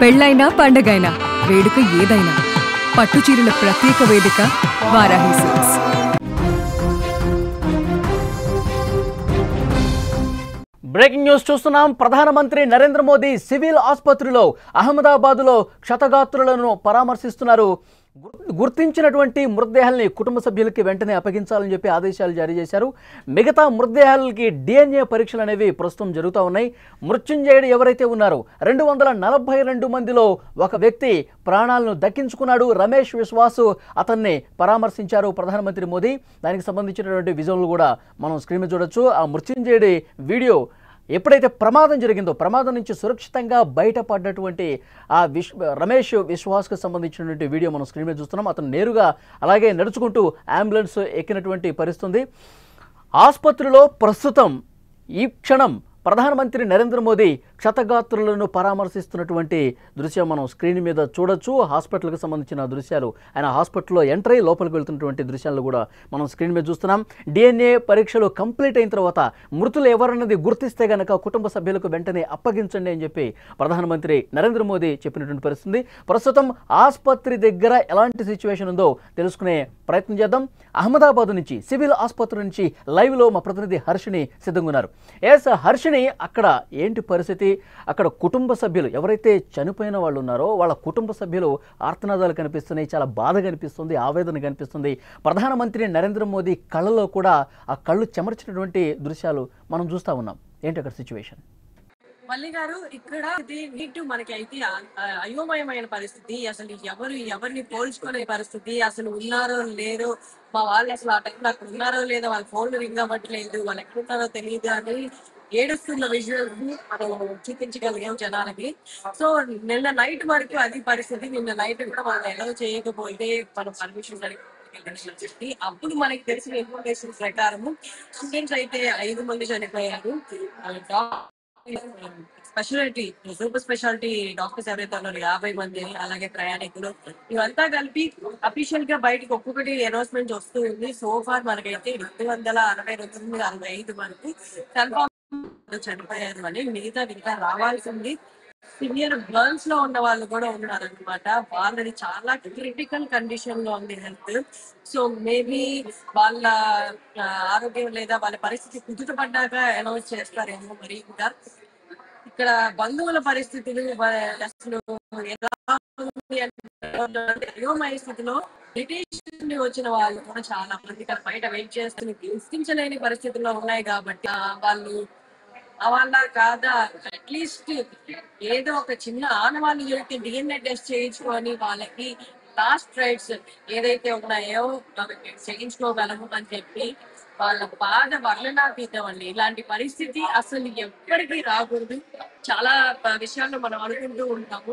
పెళ్ళైనా పండగైనా వేడుక ఏదైనా పట్టుచీరల ప్రత్యేక వేదిక వారాహి సిల్క్స్. బ్రేకింగ్ న్యూస్ చూస్తున్నాం. ప్రధానమంత్రి నరేంద్ర మోదీ సివిల్ ఆసుపత్రిలో అహ్మదాబాద్లో క్షతగాత్రులను పరామర్శిస్తున్నారు. గుర్తించినటువంటి మృతదేహాల్ని కుటుంబ సభ్యులకి వెంటనే అప్పగించాలని చెప్పి ఆదేశాలు జారీ చేశారు. మిగతా మృతదేహాలకి DNA పరీక్షలు అనేవి ప్రస్తుతం జరుగుతూ ఉన్నాయి. మృత్యుంజయుడు ఎవరైతే ఉన్నారో 242 మందిలో ఒక వ్యక్తి ప్రాణాలను దక్కించుకున్నాడు. రమేష్ విశ్వాస్ అతన్ని పరామర్శించారు ప్రధానమంత్రి మోదీ. దానికి సంబంధించినటువంటి విజువల్ కూడా మనం స్క్రీన్ మీద చూడొచ్చు. ఆ మృత్యుంజయుడి వీడియో ఎప్పుడైతే ప్రమాదం జరిగిందో ప్రమాదం నుంచి సురక్షితంగా బయటపడ్డటువంటి ఆ రమేష్ విశ్వాస్కు సంబంధించినటువంటి వీడియో మనం స్క్రీన్ మీద చూస్తున్నాం. అతను నేరుగా అలాగే నడుచుకుంటూ అంబులెన్స్ ఎక్కినటువంటి పరిస్థితి. ఆసుపత్రిలో ప్రస్తుతం ఈ క్షణం ప్రధానమంత్రి నరేంద్ర మోదీ క్షతగాత్రులను పరామర్శిస్తున్నటువంటి దృశ్యం మనం స్క్రీన్ మీద చూడొచ్చు. హాస్పిటల్కి సంబంధించిన దృశ్యాలు, ఆయన హాస్పిటల్లో ఎంటర్ అయ్యి లోపలికి వెళ్తున్నటువంటి దృశ్యాలు కూడా మనం స్క్రీన్ మీద చూస్తున్నాం. DNA పరీక్షలు కంప్లీట్ అయిన తర్వాత మృతులు ఎవరన్నది గుర్తిస్తే గనక కుటుంబ సభ్యులకు వెంటనే అప్పగించండి అని చెప్పి ప్రధానమంత్రి నరేంద్ర మోదీ చెప్పినటువంటి పరిస్థితి. ప్రస్తుతం ఆసుపత్రి దగ్గర ఎలాంటి సిచ్యువేషన్ ఉందో తెలుసుకునే ప్రయత్నం చేద్దాం. అహ్మదాబాద్ నుంచి, సివిల్ ఆసుపత్రి నుంచి లైవ్లో మా ప్రతినిధి హర్షిని సిద్ధంగా ఉన్నారు. ఎస్ హర్షిని, అక్కడ ఏంటి పరిస్థితి? అక్కడ కుటుంబ సభ్యులు ఎవరైతే చనిపోయిన వాళ్ళు ఉన్నారో వాళ్ళ కుటుంబ సభ్యులు ఆర్తనాదాలు కనిపిస్తున్నాయి, చాలా బాధ కనిపిస్తుంది, ఆవేదన కనిపిస్తుంది. ప్రధానమంత్రి నరేంద్ర మోదీ కళ్ళలో కూడా ఆ కళ్ళు చెమర్చినటువంటి దృశ్యాలు మనం చూస్తూ ఉన్నాం. ఏంటి అక్కడ సిచ్యువేషన్? మల్లి గారు, ఇక్కడ మనకి అయితే అయోమయమైన పరిస్థితి. అసలు ఎవరిని పోల్చుకునే పరిస్థితి. అసలు ఉన్నారో లేరో, మా వాళ్ళు అసలు ఆ టైంలో అక్కడ ఉన్నారో లేదో, వాళ్ళ ఫోన్లు రింగ్ అవ్వట్లేదు, వాళ్ళు ఎక్కడున్నారో తెలియదు అని ఏడుస్తున్న విజువల్స్ మనం చూపించగలిగాం జనాలకి. సో నిన్న నైట్ వరకు అది పరిస్థితి. నిన్న నైట్ కూడా మనం ఎలా చేయకపోతే మనం పర్మిషన్ చెప్పి అప్పుడు మనకి తెలిసిన ఇన్ఫర్మేషన్ ప్రకారము స్టూడెంట్స్ అయితే 5 మంది చనిపోయారు. స్పెషాలిటీ, సూపర్ స్పెషాలిటీ డాక్టర్స్ ఎవరైతే ఉన్నారో 50 మంది, అలాగే ప్రయాణికులు, ఇవంతా కలిపి అఫీషియల్ గా బయటకు ఒక్కొక్కటి అనౌన్స్మెంట్ వస్తూ ఉంది. సోఫార్ మనకైతే 262-265 మంది కన్ఫర్మ్ చనిపోయారు అని. మిగతా ఇంకా రావాల్సింది సివియర్ బర్న్స్ లో ఉన్న వాళ్ళు కూడా ఉన్నారు అనమాట. వాళ్ళది చాలా క్రిటికల్ కండిషన్ లో ఉంది హెల్త్. సో మేబీ వాళ్ళ ఆరోగ్యం లేదా వాళ్ళ పరిస్థితి కుదుటపడ్డాక అనౌన్స్ చేస్తారేమో. మరి ఇంకా ఇక్కడ బంధువుల పరిస్థితులు అసలు ఎలా ఉంది అంటే అయోమయ స్థితిలో. బ్రిటిష్ నుండి వచ్చిన వాళ్ళు కూడా చాలా మంది ఇక్కడ బయట వెయిట్ చేస్తున్న గుర్తించలేని పరిస్థితుల్లో ఉన్నాయి కాబట్టి వాళ్ళు వాళ్ళ కాదా అట్లీస్ట్ ఏదో ఒక చిన్న ఆనవాళ్ళు దొరికి DNA టెస్ట్ చేయించుకొని వాళ్ళకి లాస్ట్ రైట్స్ ఏదైతే ఉన్నాయో చేయించుకోగలము అని చెప్పి వాళ్ళ బాధ వర్ణనాతీతం అండి. ఇలాంటి పరిస్థితి అసలు ఎప్పటికీ రాకూడదు. చాలా విషయాల్లో మనం అనుకుంటూ ఉంటాము.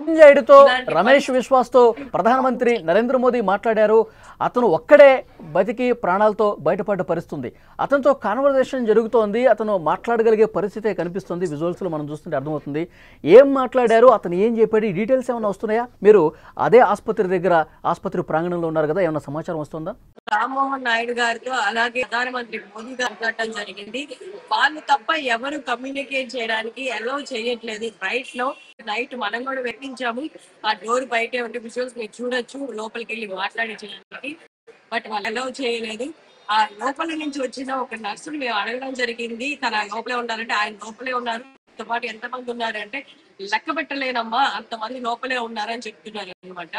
రమేష్ విశ్వాస్ తో ప్రధానమంత్రి నరేంద్ర మోదీ మాట్లాడారు. అతను ఒక్కడే బతికి ప్రాణాలతో బయటపడ్డ పరిస్థితి. అతనితో కాన్వర్సేషన్ జరుగుతోంది. అతను మాట్లాడగలిగే పరిస్థితే కనిపిస్తుంది. విజువల్స్ లో మనం చూస్తుంటే అర్థమవుతుంది. ఏం మాట్లాడారు, అతను ఏం చెప్పాడు, ఈ డీటెయిల్స్ ఏమైనా వస్తున్నాయా? మీరు అదే ఆసుపత్రి దగ్గర, ఆసుపత్రి ప్రాంగణంలో ఉన్నారు కదా, ఏమైనా సమాచారం వస్తుందా? రామ్మోహన్ నాయుడు గారితో అలాగే ప్రధానమంత్రి మోదీ గారు మాట్లాడటం జరిగింది. వాళ్ళు తప్ప ఎవరు కమ్యూనికేట్ చేయడానికి అలౌ చేయట్లేదు. నైట్ మనం కూడా వెక్కించాము. ఆ డోర్ బయటే ఉంటే విజువల్స్ మీరు చూడొచ్చు, లోపలికి వెళ్ళి మాట్లాడించడానికి. బట్ వాళ్ళు అలౌ చేయలేదు. ఆ లోపల నుంచి వచ్చిన ఒక నర్సుని మేము అడగడం జరిగింది, తన లోపలే ఉన్నారంటే ఆయన లోపలే ఉన్నారు. తో పాటు ఎంతమంది ఉన్నారంటే లెక్క పెట్టలేనమ్మా, అంతమంది లోపలే ఉన్నారని చెప్తున్నారు అనమాట.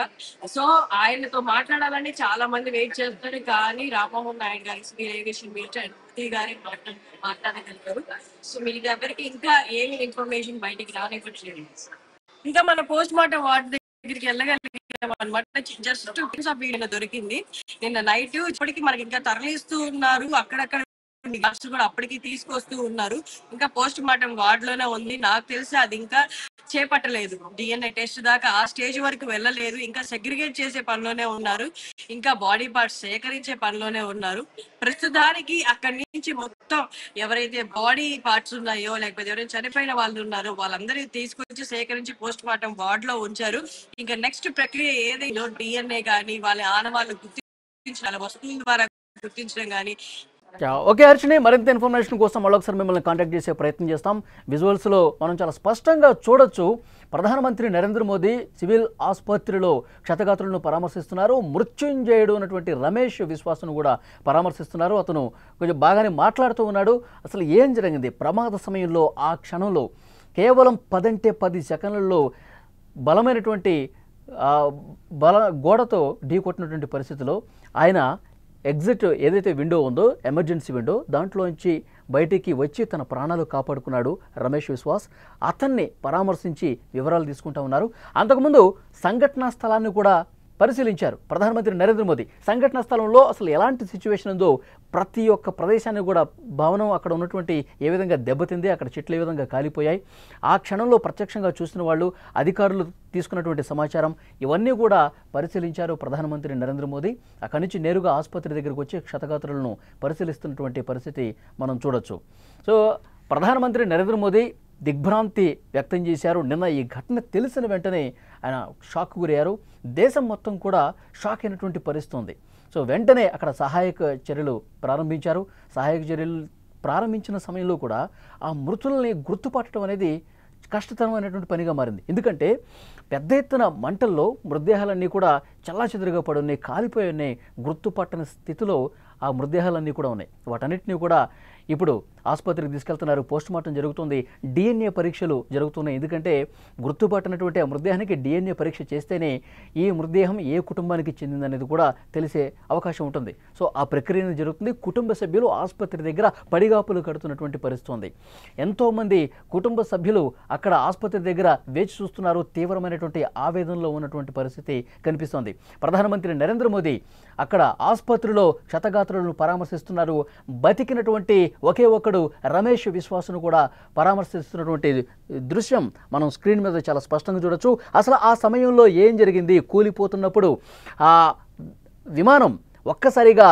సో ఆయనతో మాట్లాడాలని చాలా మంది వెయిట్ చేస్తారు. కానీ రామ్మోహన్ నాయుడు గారి ఏవియేషన్ మినిస్టర్ మోదీ గారి మాట్లాడగలిగారు. సో మీకు ఎవరికి ఇంకా ఏమి ఇన్ఫర్మేషన్ బయటికి రానివ్వట్లేదు. ఇంకా మన పోస్ట్ మార్టం వార్డు దగ్గరికి వెళ్ళగలిగాం అనమాట. జస్ట్ వీడియో దొరికింది నిన్న నైట్. ఇప్పటికి మనకి ఇంకా తరలిస్తూ ఉన్నారు. అక్కడక్కడ కూడా అప్పటికి తీసుకొస్తూ ఉన్నారు. ఇంకా పోస్ట్ మార్టం వార్డ్ లోనే ఉంది. నాకు తెలిసి అది ఇంకా చేపట్టలేదు. DNA టెస్ట్ దాకా ఆ స్టేజ్ వరకు వెళ్ళలేదు. ఇంకా సెగ్రిగేట్ చేసే పనిలోనే ఉన్నారు. ఇంకా బాడీ పార్ట్స్ సేకరించే పనిలోనే ఉన్నారు. ప్రస్తుతానికి అక్కడి నుంచి మొత్తం ఎవరైతే బాడీ పార్ట్స్ ఉన్నాయో, లేకపోతే ఎవరైనా చనిపోయిన వాళ్ళు ఉన్నారో వాళ్ళందరినీ తీసుకొచ్చి సేకరించి పోస్ట్ మార్టం వార్డ్ లో ఉంచారు. ఇంకా నెక్స్ట్ ప్రక్రియ ఏదైనా DNA కానీ వాళ్ళ ఆనవాళ్ళు గుర్తించాలి, వస్తువుల ద్వారా గుర్తించడం కానీ ఓకే హర్షిని, మరింత ఇన్ఫర్మేషన్ కోసం మరొకసారి మిమ్మల్ని కాంటాక్ట్ చేసే ప్రయత్నం చేస్తాం. విజువల్స్లో మనం చాలా స్పష్టంగా చూడొచ్చు, ప్రధానమంత్రి నరేంద్ర మోదీ సివిల్ ఆసుపత్రిలో క్షతగాత్రులను పరామర్శిస్తున్నారు. మృత్యుంజయుడు అన్నటువంటి రమేష్ విశ్వాస్ను కూడా పరామర్శిస్తున్నారు. అతను కొంచెం బాగానే మాట్లాడుతూ ఉన్నాడు. అసలు ఏం జరిగింది ప్రమాద సమయంలో, ఆ క్షణంలో కేవలం 10 అంటే 10 సెకండ్లలో బలమైనటువంటి గోడతో ఢీ కొట్టినటువంటి పరిస్థితిలో ఆయన ఎగ్జిట్ ఏదైతే విండో ఉందో, ఎమర్జెన్సీ విండో, దాంట్లోంచి బయటికి వచ్చి తన ప్రాణాలు కాపాడుకున్నాడు రమేష్ విశ్వాస్. అతన్ని పరామర్శించి వివరాలు తీసుకుంటా ఉన్నారు. అంతకుముందు సంఘటనా స్థలాన్ని కూడా పరిశీలించారు ప్రధానమంత్రి నరేంద్ర మోదీ. సంఘటనా స్థలంలో అసలు ఎలాంటి సిచ్యువేషన్ ఉందో, ప్రతి ఒక్క ప్రదేశాన్ని కూడా, భవనం అక్కడ ఉన్నటువంటి ఏ విధంగా దెబ్బతింది, అక్కడ చెట్లు ఏ విధంగా కాలిపోయాయి, ఆ క్షణంలో ప్రత్యక్షంగా చూసిన వాళ్ళు, అధికారులు తీసుకున్నటువంటి సమాచారం, ఇవన్నీ కూడా పరిశీలించారు ప్రధానమంత్రి నరేంద్ర మోదీ. అక్కడి నుంచి నేరుగా ఆసుపత్రి దగ్గరకు వచ్చి క్షతగాత్రులను పరిశీలిస్తున్నటువంటి పరిస్థితి మనం చూడొచ్చు. సో ప్రధానమంత్రి నరేంద్ర మోదీ దిగ్భ్రాంతి వ్యక్తం చేశారు. నిన్న ఈ ఘటన తెలిసిన వెంటనే ఆయన షాక్ గురయ్యారు. దేశం మొత్తం కూడా షాక్ అయినటువంటి పరిస్థితి ఉంది. సో వెంటనే అక్కడ సహాయక చర్యలు ప్రారంభించారు. సహాయక చర్యలు ప్రారంభించిన సమయంలో కూడా ఆ మృతుల్ని గుర్తుపట్టడం అనేది కష్టతరమైనటువంటి పనిగా మారింది. ఎందుకంటే పెద్ద ఎత్తున మంటల్లో మృతదేహాలన్నీ కూడా చల్లాచెదురుగా పడి ఉన్నాయి, కాలిపోయి ఉన్నాయి. గుర్తుపట్టని స్థితిలో ఆ మృతదేహాలన్నీ కూడా ఉన్నాయి. వాటన్నిటినీ కూడా ఇప్పుడు ఆసుపత్రికి తీసుకెళ్తున్నారు. పోస్టుమార్టం జరుగుతుంది, డిఎన్ఏ పరీక్షలు జరుగుతున్నాయి. ఎందుకంటే గుర్తుపట్టినటువంటి ఆ మృతదేహానికి డిఎన్ఏ పరీక్ష చేస్తేనే ఈ మృతదేహం ఏ కుటుంబానికి చెందిందనేది కూడా తెలిసే అవకాశం ఉంటుంది. సో ఆ ప్రక్రియ జరుగుతుంది. కుటుంబ సభ్యులు ఆసుపత్రి దగ్గర పడిగాపులు కడుతున్నటువంటి పరిస్థితి ఉంది. ఎంతోమంది కుటుంబ సభ్యులు అక్కడ ఆసుపత్రి దగ్గర వేచి చూస్తున్నారు. తీవ్రమైనటువంటి ఆవేదనలో ఉన్నటువంటి పరిస్థితి కనిపిస్తోంది. ప్రధానమంత్రి నరేంద్ర మోదీ అక్కడ ఆసుపత్రిలో క్షతగాత్రులను పరామర్శిస్తున్నారు. బతికినటువంటి ఒకే ఒక్కడు రమేష్ విశ్వాస్ను కూడా పరామర్శిస్తున్నటువంటి దృశ్యం మనం స్క్రీన్ మీద చాలా స్పష్టంగా చూడొచ్చు. అసలు ఆ సమయంలో ఏం జరిగింది, కూలిపోతున్నప్పుడు ఆ విమానం ఒక్కసారిగా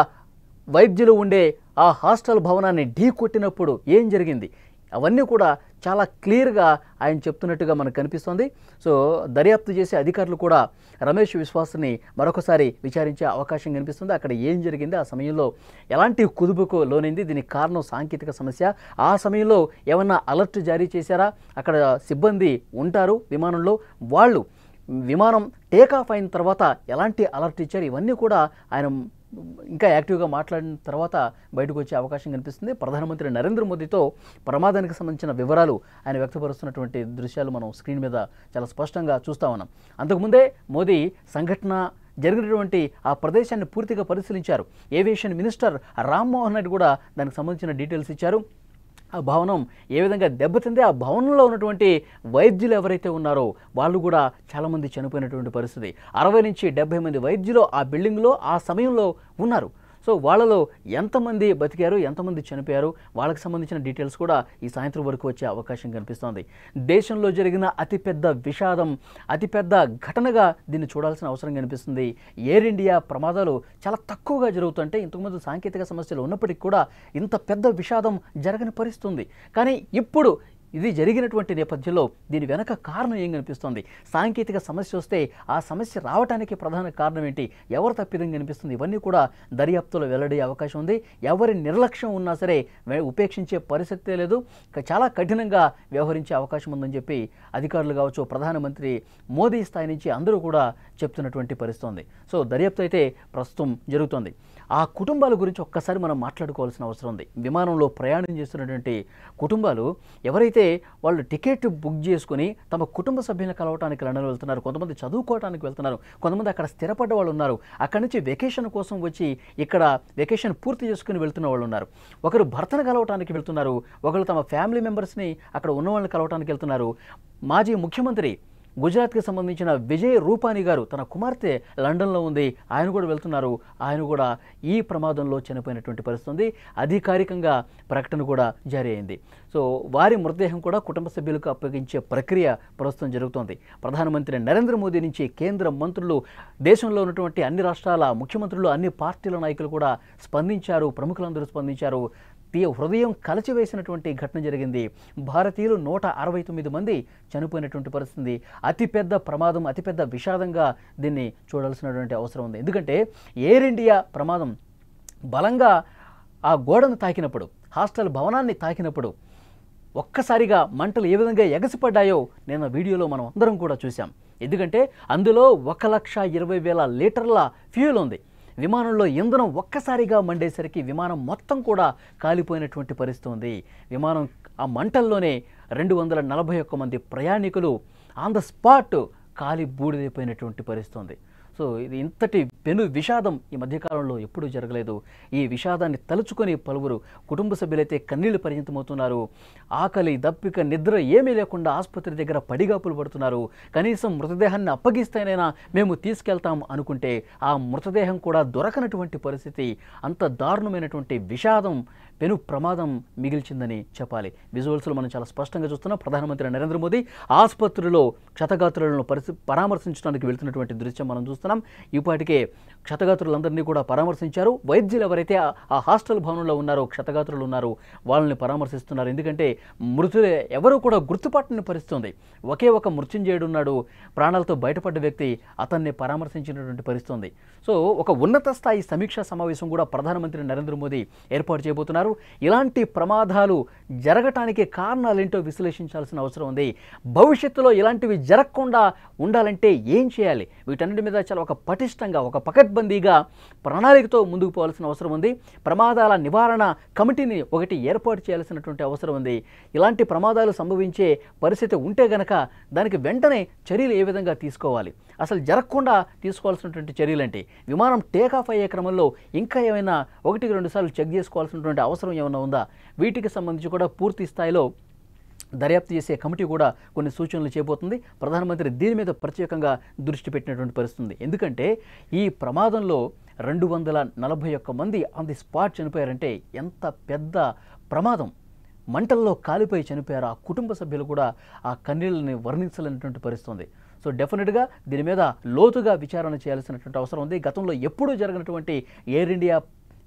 వైద్యులు ఉండే ఆ హాస్టల్ భవనాన్ని ఢీ కొట్టినప్పుడు ఏం జరిగింది, అవన్నీ కూడా చాలా క్లియర్గా ఆయన చెప్తున్నట్టుగా మనకు కనిపిస్తోంది. సో దర్యాప్తు చేసే అధికారులు కూడా రమేష్ విశ్వాస్ని మరొకసారి విచారించే అవకాశం కనిపిస్తుంది. అక్కడ ఏం జరిగింది, ఆ సమయంలో ఎలాంటి కుదుపుకు లోనైంది, దీనికి కారణం సాంకేతిక సమస్య, ఆ సమయంలో ఏమన్నా అలర్ట్ జారీ చేశారా, అక్కడ సిబ్బంది ఉంటారు విమానంలో, వాళ్ళు విమానం టేకాఫ్ అయిన తర్వాత ఎలాంటి అలర్ట్ ఇచ్చారు, ఇవన్నీ కూడా ఆయన ఇంకా యాక్టివ్గా మాట్లాడిన తర్వాత బయటకు వచ్చే అవకాశం కనిపిస్తుంది. ప్రధానమంత్రి నరేంద్ర మోదీతో ప్రమాదానికి సంబంధించిన వివరాలు ఆయన వ్యక్తపరుస్తున్నటువంటి దృశ్యాలు మనం స్క్రీన్ మీద చాలా స్పష్టంగా చూస్తూ ఉన్నాం. అంతకుముందే మోదీ సంఘటన జరిగినటువంటి ఆ ప్రదేశాన్ని పూర్తిగా పరిశీలించారు. ఏవియేషన్ మినిస్టర్ రామ్మోహన్ రెడ్డి కూడా దానికి సంబంధించిన డీటెయిల్స్ ఇచ్చారు. ఆ భవనం ఏ విధంగా దెబ్బతింది, ఆ భవనంలో ఉన్నటువంటి వైద్యులు ఎవరైతే ఉన్నారో వాళ్ళు కూడా చాలామంది చనిపోయినటువంటి పరిస్థితి. 60 నుంచి 70 మంది వైద్యులు ఆ బిల్డింగ్లో ఆ సమయంలో ఉన్నారు. సో వాళ్ళలో ఎంతమంది బతికారు, ఎంతమంది చనిపోయారు, వాళ్ళకి సంబంధించిన డీటెయిల్స్ కూడా ఈ సాయంత్రం వరకు వచ్చే అవకాశం కనిపిస్తోంది. దేశంలో జరిగిన అతిపెద్ద విషాదం, అతిపెద్ద ఘటనగా దీన్ని చూడాల్సిన అవసరం కనిపిస్తుంది. ఎయిర్ ఇండియా ప్రమాదాలు చాలా తక్కువగా జరుగుతుంటే, ఇంతకుముందు సాంకేతిక సమస్యలు ఉన్నప్పటికీ కూడా ఇంత పెద్ద విషాదం జరగని పరిస్థితుంది. కానీ ఇప్పుడు ఇది జరిగినటువంటి నేపథ్యంలో దీని వెనక కారణం ఏం కనిపిస్తుంది, సాంకేతిక సమస్య వస్తే ఆ సమస్య రావడానికి ప్రధాన కారణం ఏంటి, ఎవరు తప్పిదం కనిపిస్తుంది, ఇవన్నీ కూడా దర్యాప్తులో వెల్లడే అవకాశం ఉంది. ఎవరి నిర్లక్ష్యం ఉన్నా సరే ఉపేక్షించే పరిస్థితే లేదు, చాలా కఠినంగా వ్యవహరించే అవకాశం ఉందని చెప్పి అధికారులు కావచ్చు, ప్రధానమంత్రి మోదీ స్థాయి నుంచి అందరూ కూడా చెప్తున్నటువంటి పరిస్థితి ఉంది. సో దర్యాప్తు అయితే ప్రస్తుతం జరుగుతోంది. ఆ కుటుంబాల గురించి ఒక్కసారి మనం మాట్లాడుకోవాల్సిన అవసరం ఉంది. విమానంలో ప్రయాణం చేస్తున్నటువంటి కుటుంబాలు ఎవరైతే వాళ్ళు టికెట్ బుక్ చేసుకుని తమ కుటుంబ సభ్యులను కలవటానికి లండన్ వెళ్తున్నారు, కొంతమంది చదువుకోవడానికి వెళ్తున్నారు, కొంతమంది అక్కడ స్థిరపడ్డ వాళ్ళు ఉన్నారు, అక్కడి నుంచి వెకేషన్ కోసం వచ్చి ఇక్కడ వెకేషన్ పూర్తి చేసుకుని వెళ్తున్న వాళ్ళు ఉన్నారు, ఒకరు భర్తను కలవటానికి వెళ్తున్నారు, ఒకరు తమ ఫ్యామిలీ మెంబర్స్ని అక్కడ ఉన్న వాళ్ళని కలవటానికి వెళ్తున్నారు. మాజీ ముఖ్యమంత్రి గుజరాత్కి సంబంధించిన విజయ్ రూపానీ గారు తన కుమార్తె లండన్లో ఉంది, ఆయన కూడా వెళ్తున్నారు, ఆయన కూడా ఈ ప్రమాదంలో చనిపోయినటువంటి పరిస్థితి ఉంది. అధికారికంగా ప్రకటన కూడా జారీ అయింది. సో వారి మృతదేహం కూడా కుటుంబ సభ్యులకు అప్పగించే ప్రక్రియ ప్రస్తుతం జరుగుతోంది. ప్రధానమంత్రి నరేంద్ర మోదీ నుంచి కేంద్ర మంత్రులు, దేశంలో ఉన్నటువంటి అన్ని రాష్ట్రాల ముఖ్యమంత్రులు, అన్ని పార్టీల నాయకులు కూడా స్పందించారు, ప్రముఖులందరూ స్పందించారు. హృదయం కలిచివేసినటువంటి ఘటన జరిగింది. భారతీయులు 169 మంది చనిపోయినటువంటి పరిస్థితి. అతిపెద్ద ప్రమాదం, అతిపెద్ద విషాదంగా దీన్ని చూడాల్సినటువంటి అవసరం ఉంది. ఎందుకంటే ఎయిర్ ఇండియా ప్రమాదం బలంగా ఆ గోడను తాకినప్పుడు, హాస్టల్ భవనాన్ని తాకినప్పుడు ఒక్కసారిగా మంటలు ఏ విధంగా ఎగసిపడ్డాయో నేను వీడియోలో మనం అందరం కూడా చూసాం. ఎందుకంటే అందులో 1,20,000 లీటర్ల ఫ్యూయల్ ఉంది. విమానంలో ఇంధనం ఒక్కసారిగా మండేసరికి విమానం మొత్తం కూడా కాలిపోయినటువంటి పరిస్థితి ఉంది. విమానం ఆ మంటల్లోనే 241 మంది ప్రయాణికులు ఆన్ ద స్పాట్ కాలి బూడిదైపోయినటువంటి పరిస్థితి ఉంది. సో ఇది ఇంతటి పెను విషాదం ఈ మధ్యకాలంలో ఎప్పుడూ జరగలేదు. ఈ విషాదాన్ని తలుచుకొని పలువురు కుటుంబ సభ్యులైతే కన్నీళ్లు పరిమితమవుతున్నారు. ఆకలి, దప్పిక, నిద్ర ఏమీ లేకుండా ఆసుపత్రి దగ్గర పడిగాపులు పడుతున్నారు. కనీసం మృతదేహాన్ని అప్పగిస్తేనైనా మేము తీసుకెళ్తాం అనుకుంటే ఆ మృతదేహం కూడా దొరకనటువంటి పరిస్థితి. అంత దారుణమైనటువంటి విషాదం, పెను ప్రమాదం మిగిల్చిందని చెప్పాలి. విజువల్స్లో మనం చాలా స్పష్టంగా చూస్తున్నాం. ప్రధానమంత్రి నరేంద్ర మోదీ ఆసుపత్రిలో క్షతగాత్రులను పరామర్శించడానికి వెళ్తున్నటువంటి దృశ్యం మనం చూస్తున్నాం. ఇప్పటికే క్షతగాత్రులందరినీ కూడా పరామర్శించారు. వైద్యులు ఎవరైతే ఆ హాస్టల్ భవనంలో ఉన్నారో, క్షతగాత్రులు ఉన్నారు, వాళ్ళని పరామర్శిస్తున్నారు. ఎందుకంటే మృతులే ఎవరూ కూడా గుర్తుపట్టని పరిస్థితుంది. ఒకే ఒక మృత్యుంజయుడు ఉన్నాడు, ప్రాణాలతో బయటపడ్డ వ్యక్తి, అతన్ని పరామర్శించినటువంటి పరిస్థితి ఉంది. సో ఒక ఉన్నత స్థాయి సమీక్షా సమావేశం కూడా ప్రధానమంత్రి నరేంద్ర మోదీ ఏర్పాటు చేయబోతున్నారు. ఇలాంటి ప్రమాదాలు జరగటానికి కారణాలేంటో విశ్లేషించాల్సిన అవసరం ఉంది. భవిష్యత్తులో ఇలాంటివి జరగకుండా ఉండాలంటే ఏం చేయాలి? వీటన్నిటి మీద చాలా ఒక పటిష్టంగా, ఒక పకడ్బందీగా ప్రణాళికతో ముందుకు పోవాల్సిన అవసరం ఉంది. ప్రమాదాల నివారణ కమిటీని ఒకటి ఏర్పాటు చేయాల్సినటువంటి అవసరం ఉంది. ఇలాంటి ప్రమాదాలు సంభవించే పరిస్థితి ఉంటే గనక దానికి వెంటనే చర్యలు ఏ విధంగా తీసుకోవాలి, అసలు జరగకుండా తీసుకోవాల్సినటువంటి చర్యలేంటి, విమానం టేకాఫ్ అయ్యే క్రమంలో ఇంకా ఏమైనా 1-2 సార్లు చెక్ చేసుకోవాల్సినటువంటి అవసరం ఏమైనా ఉందా, వీటికి సంబంధించి కూడా పూర్తి స్థాయిలో దర్యాప్తు చేసే కమిటీ కూడా కొన్ని సూచనలు చేయబోతుంది. ప్రధానమంత్రి దీని మీద ప్రత్యేకంగా దృష్టి పెట్టినటువంటి పరిస్థితి. ఎందుకంటే ఈ ప్రమాదంలో 241 మంది ఆన్ ది స్పాట్ చనిపోయారంటే ఎంత పెద్ద ప్రమాదం. మంటల్లో కాలిపోయి చనిపోయారు. ఆ కుటుంబ సభ్యులు కూడా ఆ కన్నీళ్ళని వర్ణించలేనటువంటి పరిస్థితి. సో డెఫినెట్గా దీని మీద లోతుగా విచారణ చేయాల్సినటువంటి అవసరం ఉంది. గతంలో ఎప్పుడూ జరగనటువంటి ఎయిర్ ఇండియా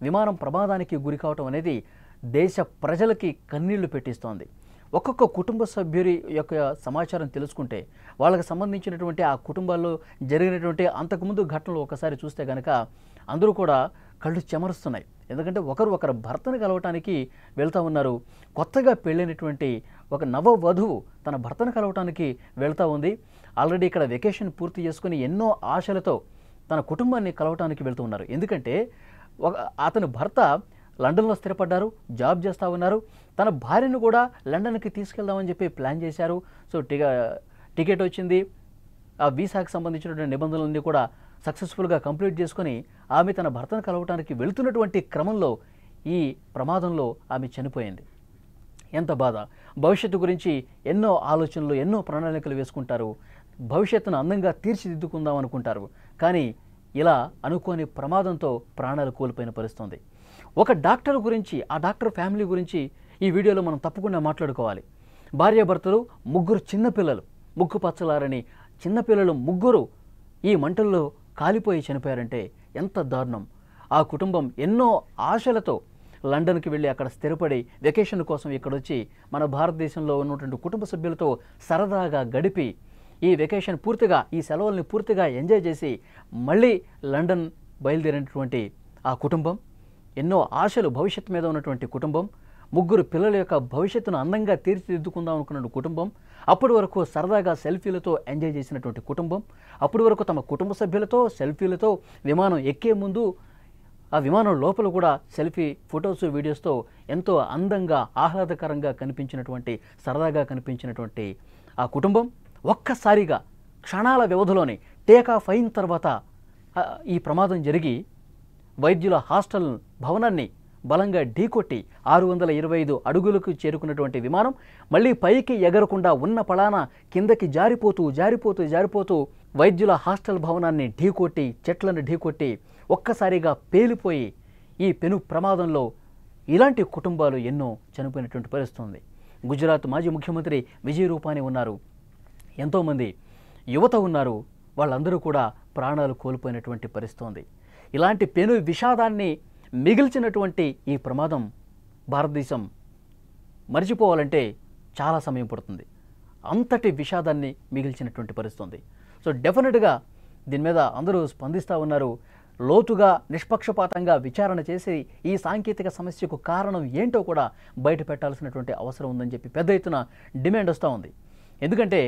విమానం ప్రమాదానికి గురి కావటం అనేది దేశ ప్రజలకి కన్నీళ్లు పెట్టిస్తోంది. ఒక్కొక్క కుటుంబ సభ్యుడి యొక్క సమాచారం తెలుసుకుంటే వాళ్ళకి సంబంధించినటువంటి ఆ కుటుంబాల్లో జరిగినటువంటి అంతకుముందు ఘటనలు ఒకసారి చూస్తే కనుక అందరూ కూడా కళ్ళు చెమరుస్తున్నాయి. ఎందుకంటే ఒకరు భర్తను కలవటానికి వెళ్తూ ఉన్నారు. కొత్తగా పెళ్ళైనటువంటి ఒక నవవధువు తన భర్తను కలవటానికి వెళ్తూ ఉంది. ఆల్రెడీ ఇక్కడ వెకేషన్ పూర్తి చేసుకుని ఎన్నో ఆశలతో తన కుటుంబాన్ని కలవటానికి వెళ్తూ ఉన్నారు. ఎందుకంటే అతని భర్త లండన్లో స్థిరపడ్డారు, జాబ్ చేస్తూ ఉన్నారు. తన భార్యను కూడా లండన్కి తీసుకెళ్దామని చెప్పి ప్లాన్ చేశారు. సో టికెట్ వచ్చింది. ఆ వీసాకి సంబంధించినటువంటి నిబంధనలన్నీ కూడా సక్సెస్ఫుల్గా కంప్లీట్ చేసుకొని ఆమె తన భర్తను కలవటానికి వెళుతున్నటువంటి క్రమంలో ఈ ప్రమాదంలో ఆమె చనిపోయింది. ఎంత బాధ. భవిష్యత్తు గురించి ఎన్నో ఆలోచనలు, ఎన్నో ప్రణాళికలు వేసుకుంటారు. భవిష్యత్తును అందంగా తీర్చిదిద్దుకుందాం అనుకుంటారు. కానీ ఇలా అనుకోని ప్రమాదంతో ప్రాణాలు కోల్పోయిన పరిస్థితుంది. ఒక డాక్టర్ గురించి, ఆ డాక్టర్ ఫ్యామిలీ గురించి ఈ వీడియోలో మనం తప్పకుండా మాట్లాడుకోవాలి. భార్యాభర్తలు, 3 చిన్నపిల్లలు, ముక్కు పచ్చలారని చిన్నపిల్లలు 3 ఈ మంటల్లో కాలిపోయి చనిపోయారంటే ఎంత దారుణం. ఆ కుటుంబం ఎన్నో ఆశలతో లండన్కి వెళ్ళి అక్కడ స్థిరపడి వెకేషన్ కోసం ఇక్కడొచ్చి మన భారతదేశంలో ఉన్నటువంటి కుటుంబ సభ్యులతో సరదాగా గడిపి ఈ వెకేషన్ పూర్తిగా, ఈ సెలవుల్ని పూర్తిగా ఎంజాయ్ చేసి మళ్ళీ లండన్ బయలుదేరినటువంటి ఆ కుటుంబం, ఎన్నో ఆశలు భవిష్యత్తు మీద ఉన్నటువంటి కుటుంబం, 3 పిల్లల యొక్క భవిష్యత్తును అందంగా తీర్చిదిద్దుకుందాం అనుకున్న కుటుంబం, అప్పటి వరకు సరదాగా సెల్ఫీలతో ఎంజాయ్ చేసినటువంటి కుటుంబం, అప్పటి వరకు తమ కుటుంబ సభ్యులతో సెల్ఫీలతో విమానం ఎక్కే ముందు ఆ విమానం లోపల కూడా సెల్ఫీ ఫొటోస్, వీడియోస్తో ఎంతో అందంగా, ఆహ్లాదకరంగా కనిపించినటువంటి, సరదాగా కనిపించినటువంటి ఆ కుటుంబం ఒక్కసారిగా క్షణాల వ్యవధిలోనే టేకాఫ్ అయిన తర్వాత ఈ ప్రమాదం జరిగి వైద్యుల హాస్టల్ భవనాన్ని బలంగా ఢీకొట్టి 625 అడుగులకు చేరుకున్నటువంటి విమానం మళ్ళీ పైకి ఎగరకుండా ఉన్న పళాన కిందకి జారిపోతూ వైద్యుల హాస్టల్ భవనాన్ని ఢీకొట్టి, చెట్లను ఢీకొట్టి ఒక్కసారిగా పేలిపోయి ఈ పెను ప్రమాదంలో ఇలాంటి కుటుంబాలు ఎన్నో చనిపోయినటువంటి పరిస్థితి ఉంది. గుజరాత్ మాజీ ముఖ్యమంత్రి విజయ్ రూపానీ ఉన్నారు, ఎంతోమంది యువత ఉన్నారు, వాళ్ళందరూ కూడా ప్రాణాలు కోల్పోయినటువంటి పరిస్థితి ఉంది. ఇలాంటి పెను విషాదాన్ని మిగిల్చినటువంటి ఈ ప్రమాదం భారతదేశం మర్చిపోవాలంటే చాలా సమయం పడుతుంది. అంతటి విషాదాన్ని మిగిల్చినటువంటి పరిస్థితి ఉంది. సో డెఫినెట్గా దీని మీద అందరూ స్పందిస్తూ ఉన్నారు. లోతుగా నిష్పక్షపాతంగా విచారణ చేసి ఈ సాంకేతిక సమస్యకు కారణం ఏంటో కూడా బయట పెట్టాల్సినటువంటి అవసరం ఉందని చెప్పి పెద్ద ఎత్తున డిమాండ్ వస్తూ ఉంది. ఎందుకంటే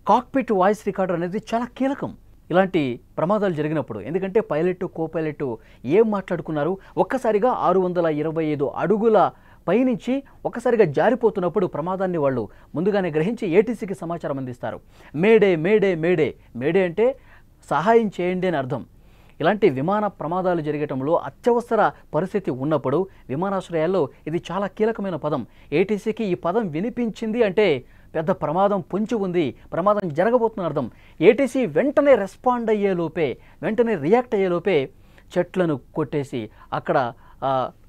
కాక్పిట్ వాయిస్ రికార్డర్ అనేది చాలా కీలకం ఇలాంటి ప్రమాదాలు జరిగినప్పుడు. ఎందుకంటే పైలట్ కో-పైలట్ ఏం మాట్లాడుకున్నారు, ఒక్కసారిగా 625 అడుగుల పైనుంచి ఒక్కసారిగా జారిపోతున్నప్పుడు ప్రమాదాన్ని వాళ్ళు ముందుగానే గ్రహించి ఏటీసీకి సమాచారం అందిస్తారు. మేడే మేడే మేడే మేడే అంటే సహాయం చేయండి అని అర్థం. ఇలాంటి విమాన ప్రమాదాలు జరగటంలో అత్యవసర పరిస్థితి ఉన్నప్పుడు విమానాశ్రయాల్లో ఇది చాలా కీలకమైన పదం. ఏటీసీకి ఈ పదం వినిపించింది అంటే పెద్ద ప్రమాదం పొంచి ఉంది, ప్రమాదం జరగబోతున్న అర్థం. ఏటీసీ వెంటనే రెస్పాండ్ అయ్యేలోపే, వెంటనే రియాక్ట్ అయ్యేలోపే చెట్లను కొట్టేసి అక్కడ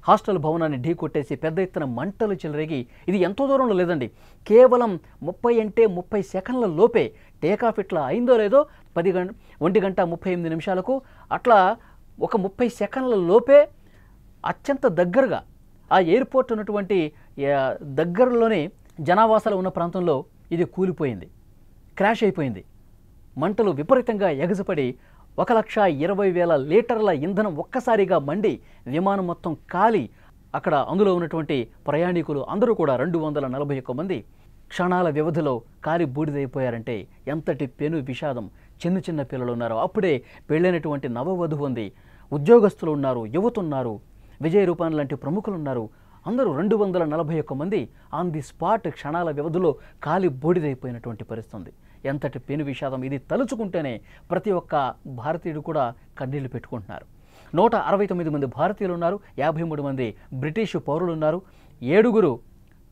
హాస్టల్ భవనాన్ని ఢీ కొట్టేసి పెద్ద ఎత్తున మంటలు చెలరేగి, ఇది ఎంతో దూరంలో లేదండి, కేవలం 30 సెకండ్ల లోపే టేకాఫ్ ఇట్లా అయిందో లేదో 1 గంట 38 నిమిషాలకు అట్లా ఒక 30 సెకండ్ల లోపే అత్యంత దగ్గరగా ఆ ఎయిర్పోర్ట్ ఉన్నటువంటి దగ్గరలోనే జనావాసాలు ఉన్న ప్రాంతంలో ఇది కూలిపోయింది, క్రాష్ అయిపోయింది. మంటలు విపరీతంగా ఎగసిపడి 1,20,000 లీటర్ల ఇంధనం ఒక్కసారిగా మండి విమానం మొత్తం కాలి అక్కడ అందులో ఉన్నటువంటి ప్రయాణికులు అందరూ కూడా 241 మంది క్షణాల వ్యవధిలో కాలి బూడిదైపోయారంటే ఎంతటి పెను విషాదం. చిన్న పిల్లలు ఉన్నారు, అప్పుడే పెళ్ళైనటువంటి నవవధువు ఉంది, ఉద్యోగస్తులు ఉన్నారు, యువత ఉన్నారు, విజయ్ రూపాని లాంటి ప్రముఖులు ఉన్నారు. అందరూ 241 మంది ఆన్ ది స్పాట్ క్షణాల వ్యవధిలో కాలి బూడిదైపోయినటువంటి పరిస్థితి. ఎంతటి పెను విషాదం. ఇది తలుచుకుంటేనే ప్రతి ఒక్క భారతీయుడు కూడా కన్నీళ్లు పెట్టుకుంటున్నారు. 169 మంది భారతీయులు ఉన్నారు, 53 మంది బ్రిటిష్ పౌరులు ఉన్నారు, 7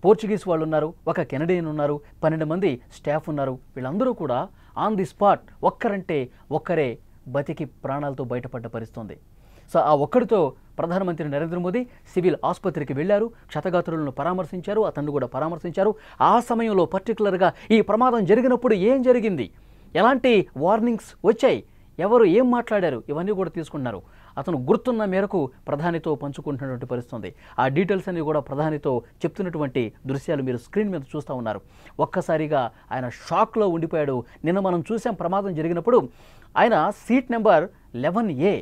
పోర్చుగీస్ వాళ్ళు ఉన్నారు, 1 కెనడియన్ ఉన్నారు, 12 మంది స్టాఫ్ ఉన్నారు. వీళ్ళందరూ కూడా ఆన్ ది స్పాట్ ఒక్కరంటే ఒక్కరే బతికి ప్రాణాలతో బయటపడ్డ పరిస్థితుంది. సో ఆ ఒక్కడితో ప్రధానమంత్రి నరేంద్ర మోదీ సివిల్ ఆసుపత్రికి వెళ్ళారు, క్షతగాత్రులను పరామర్శించారు, అతన్ని కూడా పరామర్శించారు. ఆ సమయంలో పర్టికులర్గా ఈ ప్రమాదం జరిగినప్పుడు ఏం జరిగింది, ఎలాంటి వార్నింగ్స్ వచ్చాయి, ఎవరు ఏం మాట్లాడారు, ఇవన్నీ కూడా తీసుకున్నారు. అతను గుర్తున్న మేరకు ప్రధానితో పంచుకుంటున్నటువంటి పరిస్థితుంది. ఆ డీటెయిల్స్ అన్ని కూడా ప్రధానితో చెప్తున్నటువంటి దృశ్యాలు మీరు స్క్రీన్ మీద చూస్తూ ఉన్నారు. ఒక్కసారిగా ఆయన షాక్లో ఉండిపోయాడు. నిన్న మనం చూసాం ప్రమాదం జరిగినప్పుడు ఆయన seat number 11A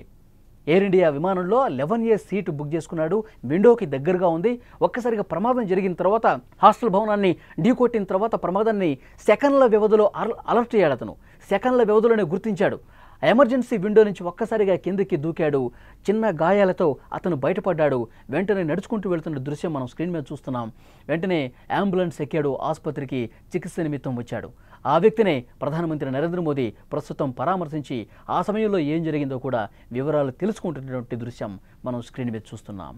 air India విమానంలో 11A సీటు బుక్ చేసుకున్నాడు, విండోకి దగ్గరగా ఉంది. ఒక్కసారిగా ప్రమాదం జరిగిన తర్వాత హాస్టల్ భవనాన్ని ఢీకొట్టిన తర్వాత ప్రమాదాన్ని సెకండ్ల వ్యవధిలో అలర్ట్ అయ్యాడు. అతను సెకండ్ల వ్యవధిలోనే గుర్తించాడు. ఎమర్జెన్సీ విండో నుంచి ఒక్కసారిగా కిందకి దూకాడు, చిన్న గాయాలతో అతను బయటపడ్డాడు. వెంటనే నడుచుకుంటూ వెళ్తున్న దృశ్యం మనం స్క్రీన్ మీద చూస్తున్నాం. వెంటనే అంబులెన్స్ ఎక్కాడు, ఆసుపత్రికి చికిత్స నిమిత్తం వచ్చాడు. ఆ వ్యక్తినే ప్రధానమంత్రి నరేంద్ర మోదీ ప్రస్తుతం పరామర్శించి ఆ సమయంలో ఏం జరిగిందో కూడా వివరాలు తెలుసుకుంటున్నటువంటి దృశ్యం మనం స్క్రీన్ మీద చూస్తున్నాం.